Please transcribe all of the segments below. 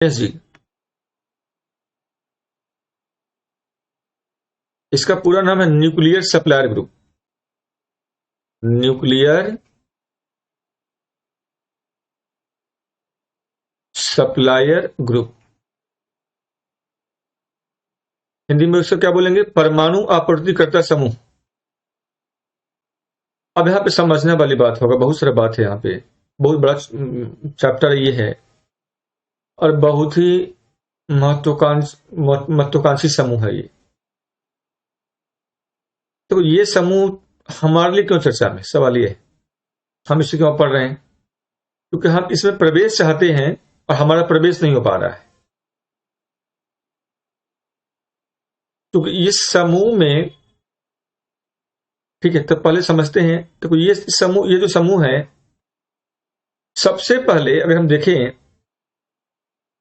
Yes जी। इसका पूरा नाम है nuclear supplier group. Nuclear supplier group, Hindi में उसको क्या बोलेंगे? परमाणु आपूर्तिकर्ता समूह। अब यहाँ पे समझने वाली बात होगा, बहुत सारी बात है यहाँ पे, बहुत बड़ा चैप्टर ये है और बहुत ही महत्वाकांक्षी समूह है ये। तो ये समूह हमारे लिए क्यों चर्चा में? सवाल ये है, हम इसे क्यों पढ़ रहे हैं? क्योंकि हम इसमें प्रवेश चाहते हैं और हमारा प्रवेश नहीं हो पा रहा है। क्योंकि इस समूह में, ठीक है, तो पहले समझते हैं। तो ये समूह, ये जो समूह है, सबसे पहले अगर हम देखें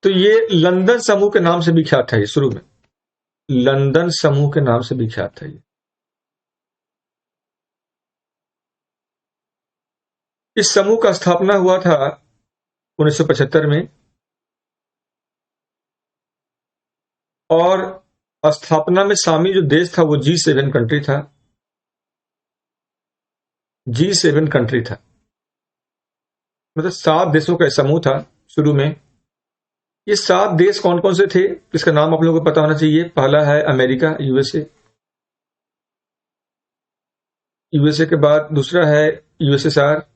तो ये लंदन समूह के नाम से विख्यात है। शुरू में लंदन समूह के नाम से विख्यात है। इस समूह का स्थापना हुआ था 1975 में और स्थापना में शामिल जो देश था वो G7 कंट्री था। G7 कंट्री था, मतलब 7 देशों का समूह था शुरू में। ये 7 देश कौन कौन से थे, इसका नाम आप लोगों को पता होना चाहिए। पहला है अमेरिका, यूएसए। यूएसए के बाद दूसरा है यूएसएसआर,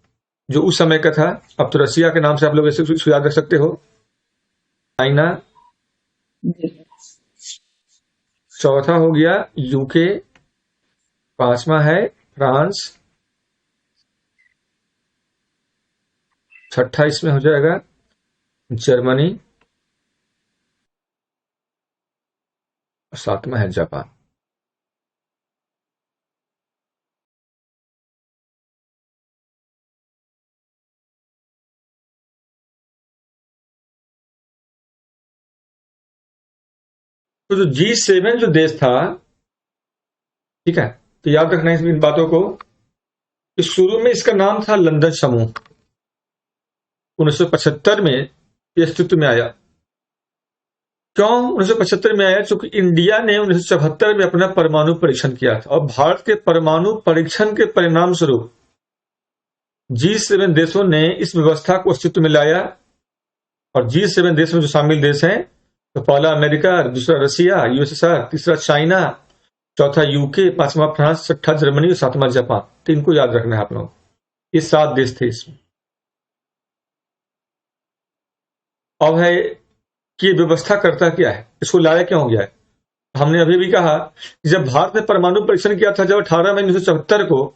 जो उस समय का था, अब तो रसिया के नाम से आप लोग इसे याद रख सकते हो। चाइना। चौथा हो गया यूके। पांचवा है फ्रांस। छठा इसमें हो जाएगा जर्मनी। और सातवां है जापान। तो जो G7 जो देश था, ठीक है, तो याद रखना इन बातों को कि शुरू में इसका नाम था लंदन समूह। 1975 में ये अस्तित्व में आया। क्यों 1975 में आया? क्योंकि इंडिया ने 1974 में अपना परमाणु परीक्षण किया था और भारत के परमाणु परीक्षण के परिणाम स्वरूप G7 देशों ने इस व्यवस्था को अस्तित्व में लाया। और G7 देश में जो शामिल देश हैं, तो पहला अमेरिका, दूसरा रसिया यूएसएसआर, तीसरा चाइना, चौथा यूके, पांचवा फ्रांस, छठा जर्मनी और सातवां जापान। तो इनको याद रखना है आप लोग। ये 7 देश थे इसमें। अब है कि ये व्यवस्था करता क्या है, इसको लाया क्यों हो गया है? हमने अभी भी कहा कि जब भारत ने परमाणु परीक्षण किया था, जब 18 मई 1974 को,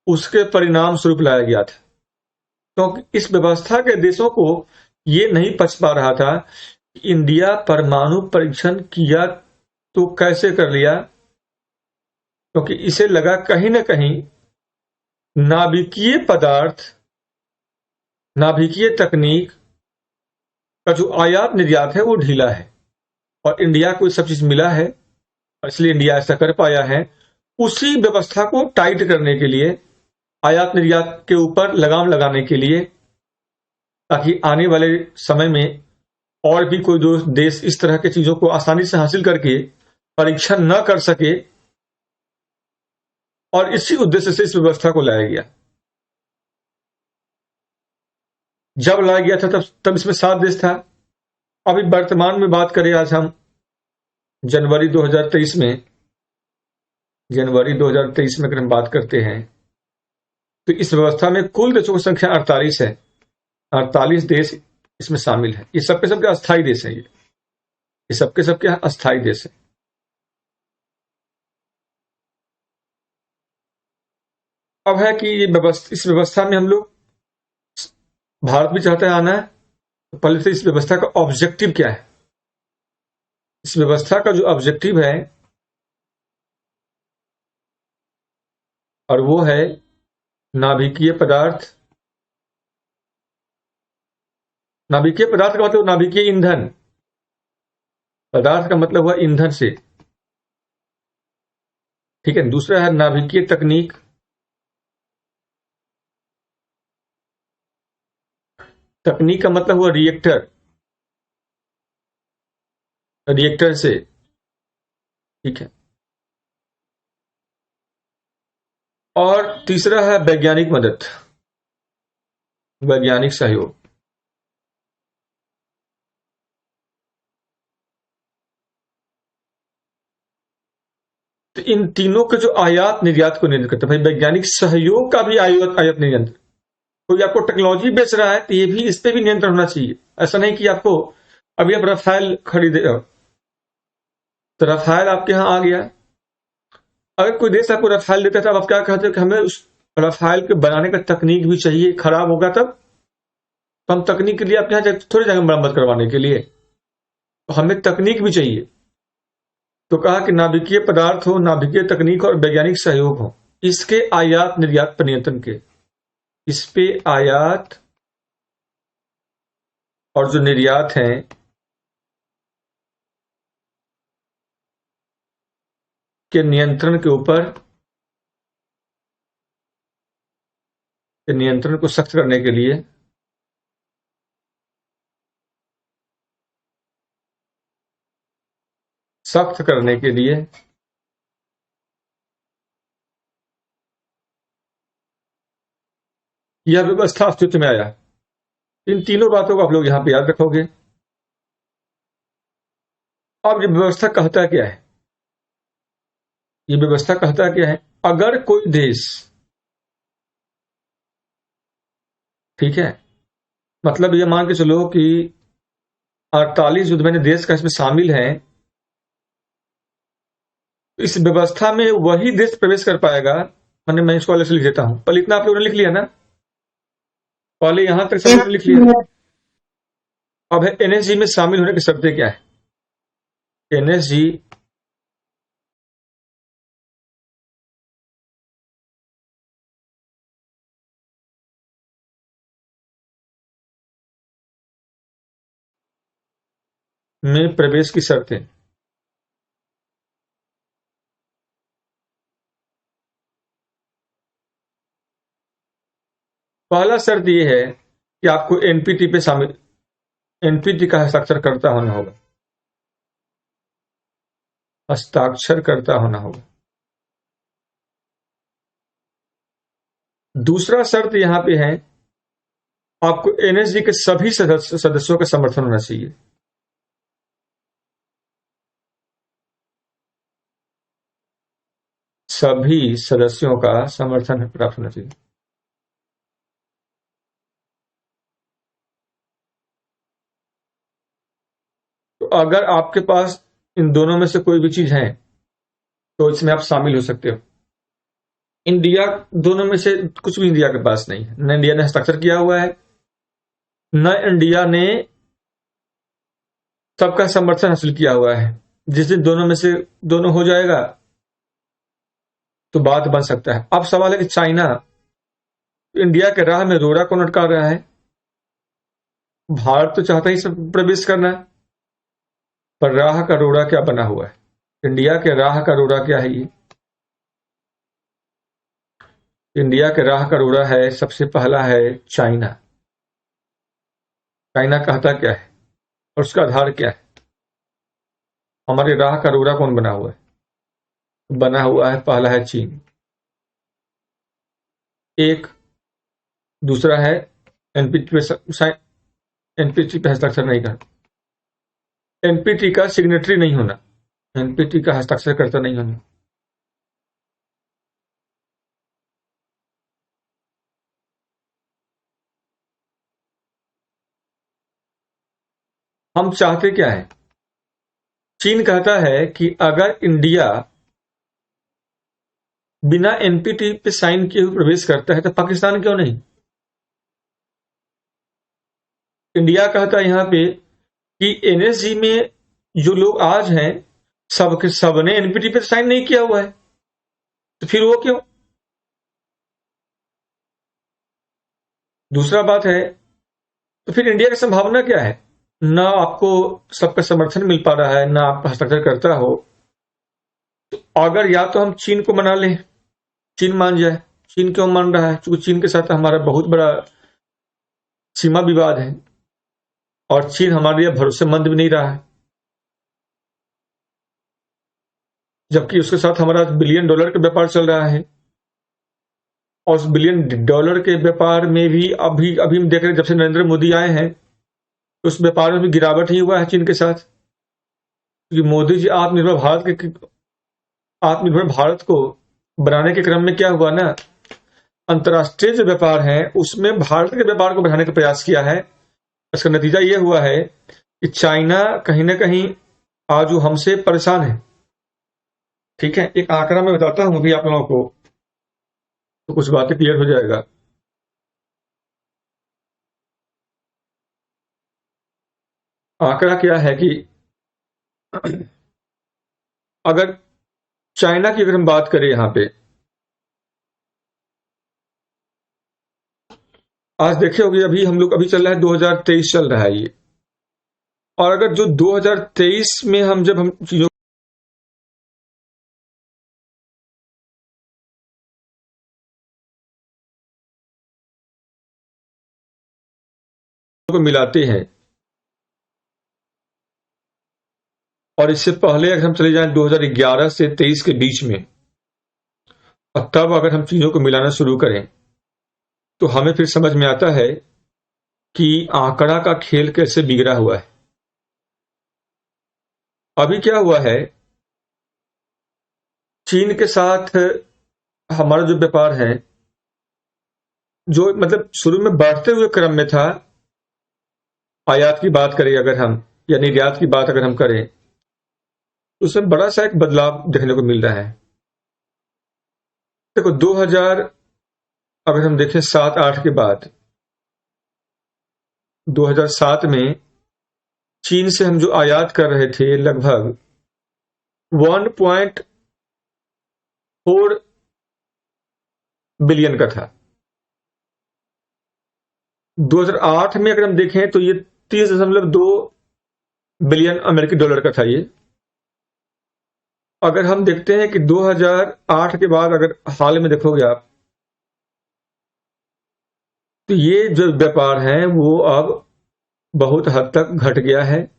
उसके परिणाम स्वरूप लाया गया था। क्योंकि इस व्यवस्था के देशों को ये नहीं पच पा रहा था कि इंडिया परमाणु परीक्षण किया तो कैसे कर लिया, क्योंकि इसे लगा कहीं ना कहीं नाभिकीय पदार्थ, नाभिकीय तकनीक का जो आयात निर्यात है वो ढीला है और इंडिया को सब चीज मिला है और इसलिए इंडिया ऐसा कर पाया है। उसी व्यवस्था को टाइट करने के लिए, आयात निर्यात के ऊपर लगाम लगाने के लिए, ताकि आने वाले समय में और भी कोई दो देश इस तरह की चीजों को आसानी से हासिल करके परीक्षण न कर सके, और इसी उद्देश्य से इस व्यवस्था को लाया गया। जब लाया गया था तब इसमें 7 देश था। अभी वर्तमान में बात करें, आज हम जनवरी 2023 में, जनवरी 2023 में अगर हम बात करते हैं तो इस व्यवस्था में कुल देशों की संख्या 48 है। 48 देश इसमें शामिल है। ये सबके सबके अस्थायी देश हैं। ये सबके सबके अस्थायी देश हैं। अब है कि ये इस व्यवस्था में हम लोग, भारत भी चाहता है आना है, तो पहले से इस व्यवस्था का ऑब्जेक्टिव क्या है? इस व्यवस्था का जो ऑब्जेक्टिव है, और वो है नाभिकीय पदार्थ। नाभिकीय पदार्थ का मतलब नाभिकीय ईंधन। पदार्थ का मतलब हुआ ईंधन से, ठीक है। दूसरा है नाभिकीय तकनीक। तकनीक का मतलब हुआ रिएक्टर। रिएक्टर से। ठीक है। और तीसरा है वैज्ञानिक मदद, वैज्ञानिक सहयोग। तो इन तीनों के जो आयात निर्यात को नियंत्रित करता है, भाई वैज्ञानिक सहयोग का भी आयात आयात नियंत्रण। कोई आपको टेक्नोलॉजी बेच रहा है तो ये भी, इस पे भी नियंत्रण होना चाहिए। ऐसा नहीं कि आपको अभी आप रफाल खरीदे तो रफाल आपके यहां आ गया, अगर कोई देश आपको रफाल देता था, आप क्या कहते हैं कि हमें उस रफाल के बनाने का तकनीक भी चाहिए, खराब होगा तब तो हम तकनीक के लिए आपके यहाँ थोड़ी जाएंगे मरम्मत करवाने के लिए, तो हमें तकनीक भी चाहिए। तो कहा कि नाभिकीय पदार्थ हो, नाभिकीय तकनीक और वैज्ञानिक सहयोग हो, इसके आयात निर्यात पर नियंत्रण के, इस पे आयात और जो निर्यात है के नियंत्रण के ऊपर, के नियंत्रण को सख्त करने के लिए सख्त करने के लिए यह व्यवस्था अस्तित्व में आया। इन तीनों बातों को आप लोग यहां पे याद रखोगे। अब ये व्यवस्था कहता क्या है, ये व्यवस्था कहता क्या है, अगर कोई देश, ठीक है, मतलब ये मान के चलो कि 48 युद्ध में देश का इसमें शामिल है, इस व्यवस्था में वही देश प्रवेश कर पाएगा। मैं इसको अलग से लिख देता हूं, पहले इतना आप लोगों ने लिख लिया ना, पहले यहां तक सब लिख लिया। अब है एनएसजी में शामिल होने की शर्तें क्या है। एनएसजी में प्रवेश की शर्तें, पहला शर्त यह है कि आपको एनपीटी पे शामिल, एनपीटी का हस्ताक्षर करता होना होगा, हस्ताक्षर करता होना होगा। दूसरा शर्त यहां पे है, आपको एनएसजी के सभी सदस्यों का समर्थन होना चाहिए। सभी सदस्यों का समर्थन प्राप्त होना चाहिए। तो अगर आपके पास इन दोनों में से कोई भी चीज है तो इसमें आप शामिल हो सकते हो। इंडिया दोनों में से कुछ भी इंडिया के पास नहीं है, न इंडिया ने हस्ताक्षर किया हुआ है, न इंडिया ने सबका समर्थन हासिल किया हुआ है। जिस दिन दोनों में से दोनों हो जाएगा तो बात बन सकता है। अब सवाल है कि चाइना इंडिया के राह में रोड़ा कौन अटका रहा है। भारत तो चाहता ही सब प्रवेश करना है, पर राह का रोड़ा क्या बना हुआ है, इंडिया के राह का रोड़ा क्या है। ये इंडिया के राह का रोड़ा है, सबसे पहला है चाइना। चाइना कहता क्या है और उसका आधार क्या है। हमारे राह का रोड़ा कौन बना हुआ है, बना हुआ है पहला है चीन, एक। दूसरा है एनपीटी पे, एनपीटी पे हस्ताक्षर नहीं करना, एनपीटी का सिग्नेटरी नहीं होना, एनपीटी का हस्ताक्षर करता नहीं होना। हम चाहते क्या है, चीन कहता है कि अगर इंडिया बिना एनपीटी पे साइन किए हुए प्रवेश करता है तो पाकिस्तान क्यों नहीं। इंडिया कहता है यहां पे कि एनएसजी में जो लोग आज हैं सबके सबने एनपीटी पे साइन नहीं किया हुआ है, तो फिर वो क्यों। दूसरा बात है, तो फिर इंडिया की संभावना क्या है, ना आपको सबका समर्थन मिल पा रहा है, ना आप हस्ताक्षर करता हो। तो अगर या तो हम चीन को मना लें, चीन मान जाए। चीन क्यों मान रहा है, क्योंकि चीन के साथ हमारा बहुत बड़ा सीमा विवाद है और चीन हमारे लिए भरोसेमंद भी नहीं रहा है। जबकि उसके साथ हमारा बिलियन डॉलर का व्यापार चल रहा है। और उस बिलियन डॉलर के व्यापार में भी अभी अभी हम देख रहे हैं, जब से नरेंद्र मोदी आए हैं उस व्यापार में भी गिरावट ही हुआ है चीन के साथ, क्योंकि मोदी जी आत्मनिर्भर भारत को बनाने के क्रम में क्या हुआ ना, अंतर्राष्ट्रीय जो व्यापार है उसमें भारत के व्यापार को बढ़ाने का प्रयास किया है। इसका नतीजा ये हुआ है कि चाइना कहीं ना कहीं आज वो हमसे परेशान है। ठीक है, एक आंकड़ा मैं बताता हूं अभी आप लोगों को, तो कुछ बातें क्लियर हो जाएगा। आंकड़ा क्या है कि अगर चाइना की अगर हम बात करें यहां पे, आज देखे होगी अभी हम लोग अभी चल रहा है 2023 चल रहा है ये, और अगर जो 2023 में हम जब हम चीजों को मिलाते हैं, और इससे पहले अगर हम चले जाएं 2011 से 23 के बीच में, और तब अगर हम चीजों को मिलाना शुरू करें तो हमें फिर समझ में आता है कि आंकड़ा का खेल कैसे बिगड़ा हुआ है। अभी क्या हुआ है, चीन के साथ हमारा जो व्यापार है, जो मतलब शुरू में बढ़ते हुए क्रम में था, आयात की बात करें अगर हम या निर्यात की बात अगर हम करें, तो उसमें बड़ा सा एक बदलाव देखने को मिल रहा है। देखो 2000 अगर हम देखें 7-8 के बाद, 2007 में चीन से हम जो आयात कर रहे थे लगभग 1.4 बिलियन का था। 2008 में अगर हम देखें तो ये 30.2 बिलियन अमेरिकी डॉलर का था ये। अगर हम देखते हैं कि 2008 के बाद अगर हाल में देखोगे आप, तो ये जो व्यापार है वो अब बहुत हद तक घट गया है,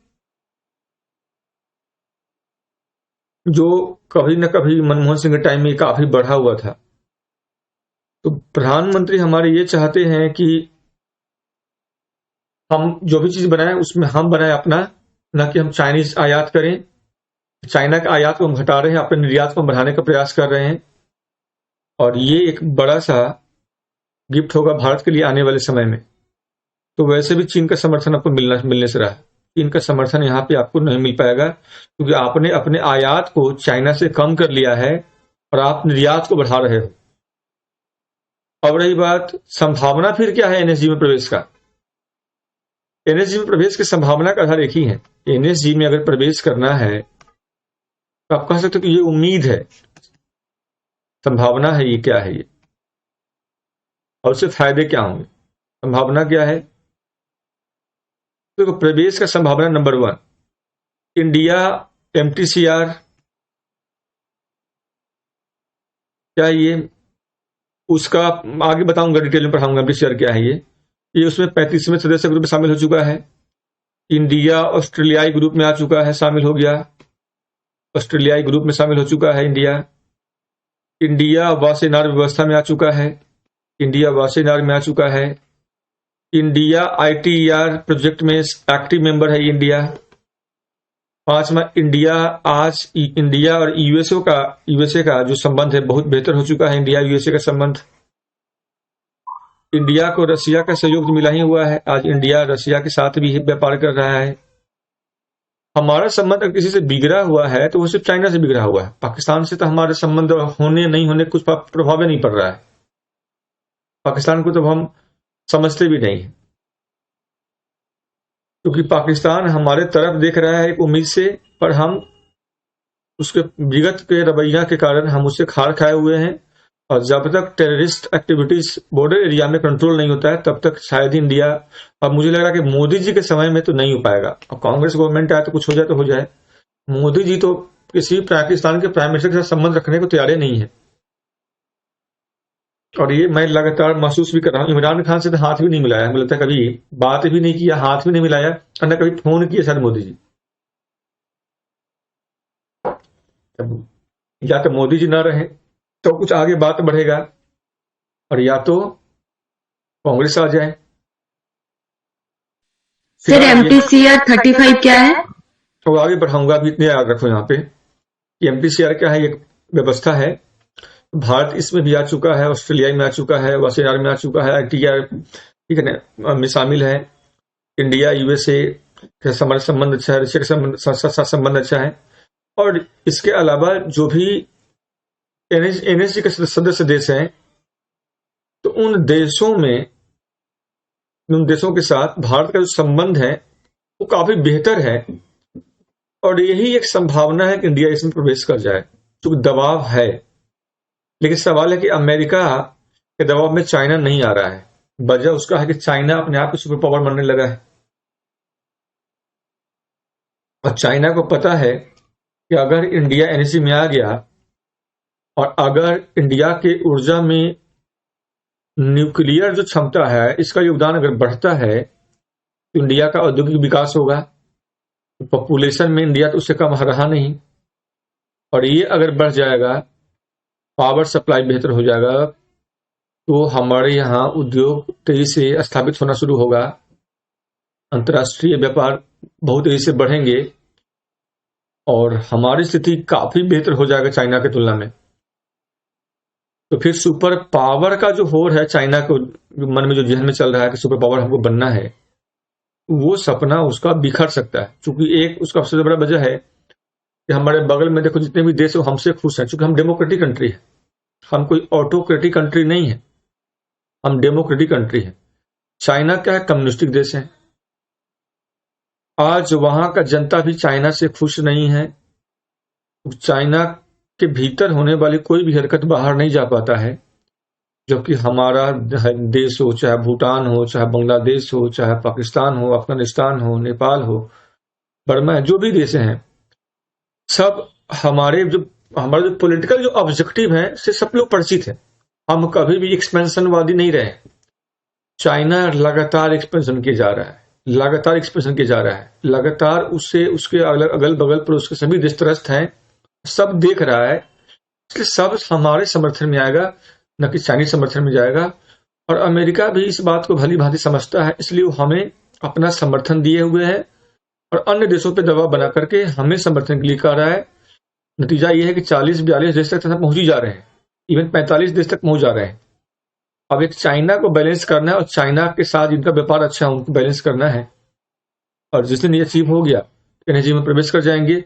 जो कभी न कभी मनमोहन सिंह के टाइम में काफी बढ़ा हुआ था। तो प्रधानमंत्री हमारे ये चाहते हैं कि हम जो भी चीज बनाएं उसमें हम बनाएं अपना, न कि हम चाइनीज आयात करें। चाइना के आयात को हम घटा रहे हैं, अपने निर्यात को बढ़ाने का प्रयास कर रहे हैं, और ये एक बड़ा सा गिफ्ट होगा भारत के लिए आने वाले समय में। तो वैसे भी चीन का समर्थन आपको मिलने से रहा, चीन का समर्थन यहाँ पे आपको नहीं मिल पाएगा, क्योंकि आपने अपने आयात को चाइना से कम कर लिया है और आप निर्यात को बढ़ा रहे हो। अब रही बात संभावना, फिर क्या है एनएसजी में प्रवेश का। एनएसजी में प्रवेश की संभावना का आधार एक ही है। एनएसजी में अगर प्रवेश करना है तो आप कह सकते हो कि ये उम्मीद है, संभावना है, ये क्या है ये, और उससे फायदे क्या होंगे। संभावना क्या है, तो प्रवेश का संभावना नंबर 1, इंडिया एमटीसीआर, क्या ये, उसका आगे बताऊंगा, डिटेल में पढ़ाऊंगा एमटीसीआर क्या है ये उसमें 35वें सदस्य ग्रुप में शामिल हो चुका है। इंडिया ऑस्ट्रेलियाई ग्रुप में आ चुका है, शामिल हो गया, ऑस्ट्रेलियाई ग्रुप में शामिल हो चुका है इंडिया वासेनार व्यवस्था में आ चुका है, इंडिया वासेनार में आ चुका है। इंडिया आईटीआर प्रोजेक्ट में एक्टिव मेंबर है इंडिया। 5वां, इंडिया और यूएसए का जो संबंध है बहुत बेहतर हो चुका है, इंडिया यूएसए का संबंध। इंडिया को रसिया का सहयोग मिला ही हुआ है, आज इंडिया रसिया के साथ भी व्यापार कर रहा है। हमारा संबंध अगर किसी से बिगड़ा हुआ है तो वो सिर्फ चाइना से बिगड़ा हुआ है, पाकिस्तान से तो हमारे संबंध होने नहीं होने कुछ प्रभाव नहीं पड़ रहा है। पाकिस्तान को तो हम समझते भी नहीं, क्योंकि पाकिस्तान हमारे तरफ देख रहा है एक उम्मीद से, पर हम उसके विगत के रवैया के कारण हम उससे खार खाए हुए हैं। और जब तक टेररिस्ट एक्टिविटीज बॉर्डर एरिया में कंट्रोल नहीं होता है तब तक शायद इंडिया, अब मुझे लग रहा है कि मोदी जी के समय में तो नहीं हो पाएगा। अब कांग्रेस गवर्नमेंट आए तो कुछ हो जाए तो हो जाए, मोदी जी तो किसी पाकिस्तान के प्राइम मिनिस्टर के साथ संबंध रखने को तैयार नहीं है। और ये मैं लगातार महसूस भी कर रहा हूँ, इमरान खान से तो हाथ भी नहीं मिलाया, मुझे लगता है कभी बात भी नहीं किया, हाथ भी नहीं मिलाया, और न कभी फोन किया शायद मोदी जी। या तो मोदी जी ना रहे तो कुछ आगे बात बढ़ेगा, और या तो कांग्रेस आ जाए। सर फिलहाल ये MPCR 35 क्या है? तो आगे बढ़ाऊंगा, अभी इतने याद रखो यहाँ पे कि एमपीसीआर क्या है। एक व्यवस्था है, भारत इसमें भी आ चुका है, ऑस्ट्रेलिया में आ चुका है, वासीआर में आ चुका है, ITR ठीक है ना में शामिल है। इंडिया यूएसए के हमारा संबंध अच्छा है, रशिया के साथ संबंध अच्छा है। और इसके अलावा जो भी NSG के सदस्य देश हैं, तो उन देशों के साथ भारत का जो संबंध है वो काफी बेहतर है, और यही एक संभावना है कि इंडिया इसमें प्रवेश कर जाए, क्योंकि दबाव है। लेकिन सवाल है कि अमेरिका के दबाव में चाइना नहीं आ रहा है। वजह उसका है कि चाइना अपने आप को सुपर पावर मानने लगा है, और चाइना को पता है कि अगर इंडिया NSG में आ गया, और अगर इंडिया के ऊर्जा में न्यूक्लियर जो क्षमता है इसका योगदान अगर बढ़ता है, तो इंडिया का औद्योगिक विकास होगा। पॉपुलेशन में इंडिया तो उससे कम रहा नहीं, और ये अगर बढ़ जाएगा, पावर सप्लाई बेहतर हो जाएगा, तो हमारे यहाँ उद्योग तेजी से स्थापित होना शुरू होगा, अंतर्राष्ट्रीय व्यापार बहुत तेजी से बढ़ेंगे, और हमारी स्थिति काफी बेहतर हो जाएगा चाइना की तुलना में। तो फिर सुपर पावर का जो होड़ है चाइना को मन में, जो जहन में चल रहा है कि सुपर पावर हमको बनना है, वो सपना उसका बिखर सकता है। क्योंकि एक उसका सबसे बड़ा वजह है कि हमारे बगल में देखो जितने भी देश है वो हमसे खुश हैं, क्योंकि हम डेमोक्रेटिक कंट्री है। हम कोई ऑटोक्रेटिक कंट्री नहीं है, हम डेमोक्रेटिक कंट्री है। चाइना क्या है, कम्युनिस्टिक देश है। आज वहां का जनता भी चाइना से खुश नहीं है। चाइना के भीतर होने वाली कोई भी हरकत बाहर नहीं जा पाता है, जबकि हमारा देश हो, चाहे भूटान हो, चाहे बांग्लादेश हो, चाहे पाकिस्तान हो, अफगानिस्तान हो, नेपाल हो, बर्मा, जो भी देश हैं, सब हमारा जो पॉलिटिकल जो ऑब्जेक्टिव है से सब लोग परिचित है। हम कभी भी एक्सपेंशनवादी नहीं रहे। चाइना लगातार एक्सपेंशन किए जा रहा है, लगातार एक्सपेंशन किया जा रहा है, लगातार उससे उसके अगल बगल पर उसके सभी देश त्रस्त हैं, सब देख रहा है। इसलिए सब हमारे समर्थन में आएगा, न कि चाइनीज समर्थन में जाएगा। और अमेरिका भी इस बात को भली भांति समझता है, इसलिए वो हमें अपना समर्थन दिए हुए है, और अन्य देशों पर दबाव बना करके हमें समर्थन के लिए कर रहा है। नतीजा यह है कि 40-42 देश तक पहुंच ही जा रहे हैं, इवन 45 देश तक पहुंच जा रहे हैं। अब एक चाइना को बैलेंस करना है, और चाइना के साथ जिनका व्यापार अच्छा है उनको बैलेंस करना है। और जिस दिन ये अचीव हो गया, NSG में प्रवेश कर जाएंगे,